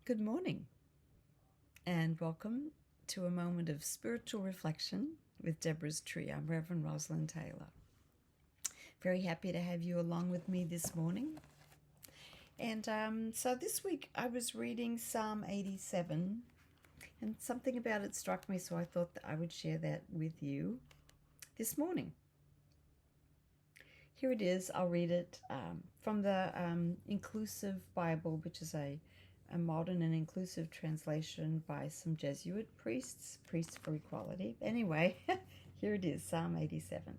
Good morning, and welcome to a moment of spiritual reflection with Deborah's Tree. I'm Reverend Roslyn Taylor. Very happy to have you along with me this morning. And so this week I was reading Psalm 87, and something about it struck me, so I thought that I would share that with you this morning. Here it is. I'll read it from the Inclusive Bible, which is a modern and inclusive translation by some Jesuit priests for equality. Anyway, here it is, Psalm 87.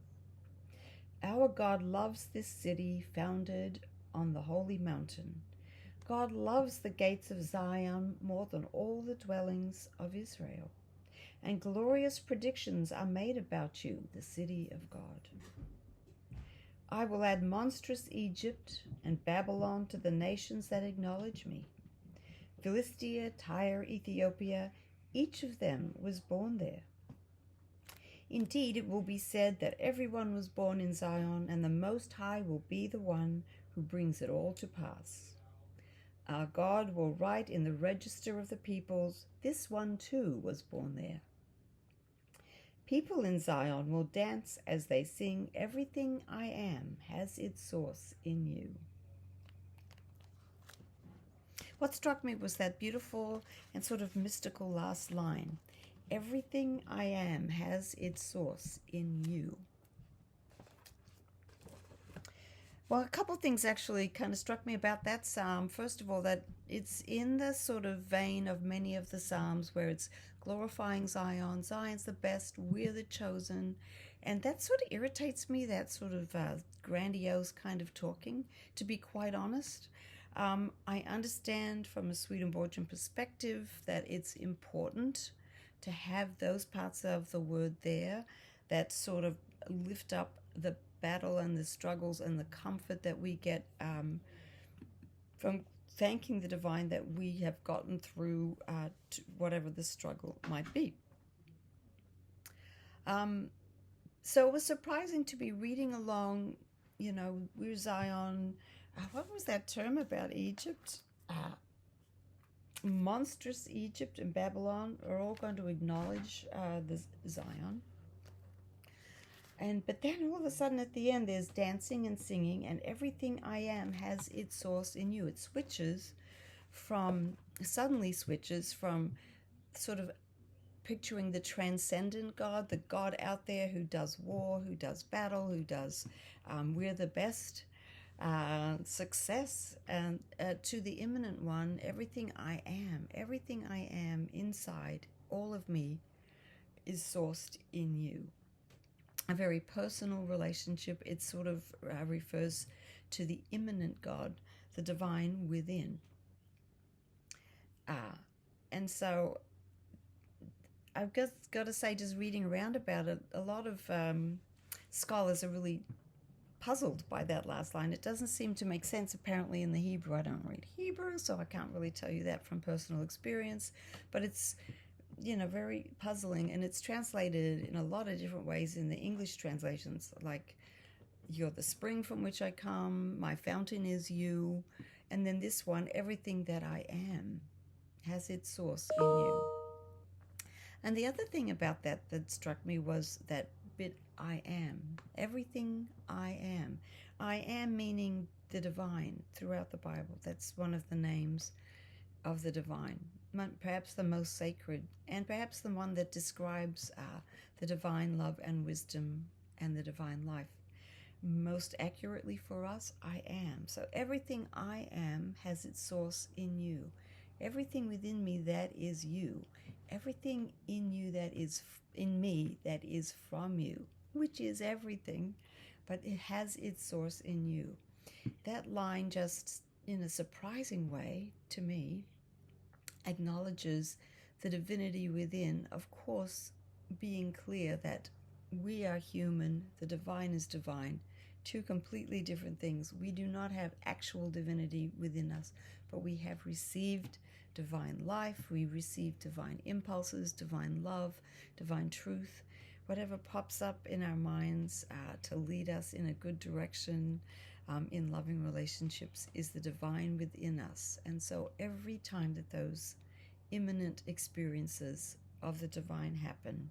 Our God loves this city founded on the holy mountain. God loves the gates of Zion more than all the dwellings of Israel. And glorious predictions are made about you, the city of God. I will add monstrous Egypt and Babylon to the nations that acknowledge me. Philistia, Tyre, Ethiopia, each of them was born there. Indeed, it will be said that everyone was born in Zion, and the Most High will be the one who brings it all to pass. Our God will write in the register of the peoples, this one too was born there. People in Zion will dance as they sing, everything I am has its source in you. What struck me was that beautiful and sort of mystical last line. Everything I am has its source in you. Well, a couple things actually kind of struck me about that psalm. First of all, that it's in the sort of vein of many of the psalms where it's glorifying Zion. Zion's the best, we're the chosen. And that sort of irritates me, that sort of grandiose kind of talking, to be quite honest. I understand from a Swedenborgian perspective that it's important to have those parts of the word there that sort of lift up the battle and the struggles and the comfort that we get from thanking the divine that we have gotten through to whatever the struggle might be. So it was surprising to be reading along, we're Zion. What was that term about Egypt? Monstrous Egypt and Babylon are all going to acknowledge the Zion. But then all of a sudden at the end there's dancing and singing, and everything I am has its source in you. It suddenly switches from sort of picturing the transcendent God, the God out there who does war, who does battle, who does we're the best, success, and to the immanent one. Everything I am inside, all of me is sourced in you. A very personal relationship. It sort of refers to the immanent God, the divine within. And so I've got to say, just reading around about it, a lot of scholars are really puzzled by that last line. It doesn't seem to make sense apparently in the Hebrew. I don't read Hebrew, so I can't really tell you that from personal experience, but it's very puzzling, and it's translated in a lot of different ways in the English translations, like you're the spring from which I come, my fountain is you, and then this one, everything that I am has its source in you. And the other thing about that struck me was that bit, I am. Everything I am. I am meaning the divine throughout the Bible. That's one of the names of the divine, perhaps the most sacred, and perhaps the one that describes the divine love and wisdom and the divine life most accurately for us. I am. So everything I am has its source in you. Everything within me that is you. Everything in you that is in me that is from you, which is everything, but it has its source in you. That line just, in a surprising way to me, acknowledges the divinity within, of course, being clear that we are human, the divine is divine, two completely different things. We do not have actual divinity within us, but we have received divine life, we receive divine impulses, divine love, divine truth, whatever pops up in our minds to lead us in a good direction, in loving relationships is the divine within us. And so every time that those immanent experiences of the divine happen,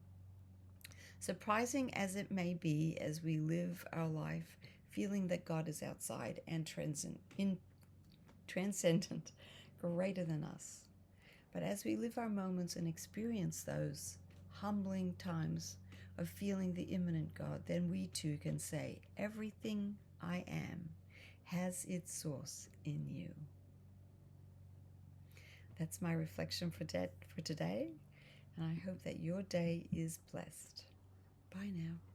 surprising as it may be, as we live our life feeling that God is outside and transcendent, greater than us. But as we live our moments and experience those humbling times of feeling the immanent God, then we too can say, everything I am has its source in you. That's my reflection for today, and I hope that your day is blessed. Bye now.